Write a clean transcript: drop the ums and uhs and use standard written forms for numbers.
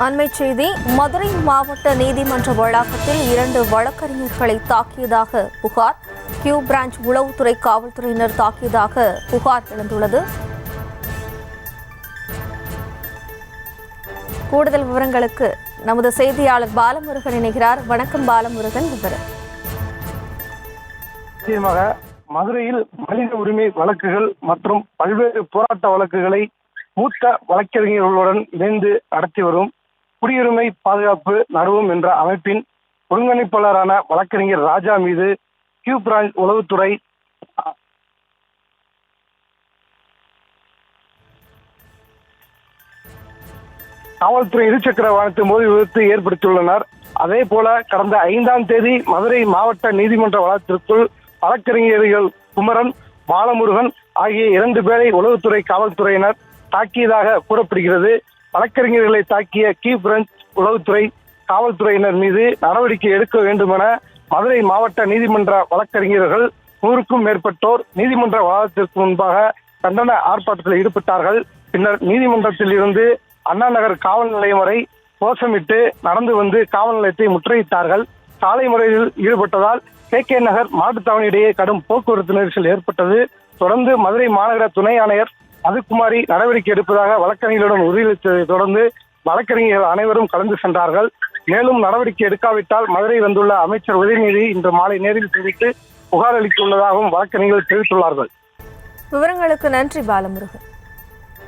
அண்மை செய்தி. மதுரை மாவட்ட நீதிமன்ற வளாகத்தில் 2 வழக்கறிஞர்களை தாக்கியதாக புகார். கியூ பிரான்ச் உளவுத்துறை காவல்துறையினர் தாக்கியதாக புகார் எழுந்துள்ளது. கூடுதல் விவரங்களுக்கு நமது செய்தியாளர் பாலமுருகன் இணைகிறார். வணக்கம் பாலமுருகன். விவரம். நிச்சயமாக மதுரையில் மனித உரிமை வழக்குகள் மற்றும் பல்வேறு போராட்ட வழக்குகளை மூத்த வழக்கறிஞர்களுடன் இணைந்து நடத்தி வரும் குடியுரிமை பாதுகாப்பு நடுவும் என்ற அமைப்பின் ஒருங்கிணைப்பாளரான வழக்கறிஞர் ராஜா மீது கியூ பிரான்ச் உளவுத்துறை காவல்துறை இருசக்கர வாகனத்தின் போது விபத்து ஏற்படுத்தியுள்ளனர். அதே போல கடந்த 5ஆம் தேதி மதுரை மாவட்ட நீதிமன்ற வளாகத்திற்குள் வழக்கறிஞர்கள் குமரன், பாலமுருகன் ஆகிய 2 பேரை உளவுத்துறை காவல்துறையினர் தாக்கியதாக கூறப்படுகிறது. வழக்கறிஞர்களை தாக்கிய கியூ பிரான்ச் உளவுத்துறை காவல்துறையினர் மீது நடவடிக்கை எடுக்க வேண்டும் என மதுரை மாவட்ட நீதிமன்ற வழக்கறிஞர்கள் 100க்கும் மேற்பட்டோர் நீதிமன்ற வளாகத்திற்கு முன்பாக கண்டன ஆர்ப்பாட்டத்தில் ஈடுபட்டார்கள். பின்னர் நீதிமன்றத்தில் இருந்து அண்ணா நகர் காவல் நிலையம் வரை கோஷமிட்டு நடந்து வந்து காவல் நிலையத்தை முற்றுகையிட்டார்கள். சாலை முறையில் ஈடுபட்டதால் கே நகர் மாட்டுத்தாவணி இடையே கடும் போக்குவரத்து நெரிசல் ஏற்பட்டது. தொடர்ந்து மதுரை மாநகர துணை ஆணையர் மதுக்குமாரி நடவடிக்கை எடுப்பதாக வழக்கறிஞர்களிடம் உறுதியளித்ததை தொடர்ந்து வழக்கறிஞர்கள் அனைவரும் கலந்து சென்றார்கள். மேலும் நடவடிக்கை எடுக்காவிட்டால் மதுரை வந்துள்ள அமைச்சர் உதயநிதி இன்று மாலை நேரில் சந்தித்து புகார் அளித்துள்ளதாகவும் வழக்கறிஞர்கள் தெரிவித்துள்ளார்கள். விவரங்களுக்கு நன்றி பாலமுருகன்.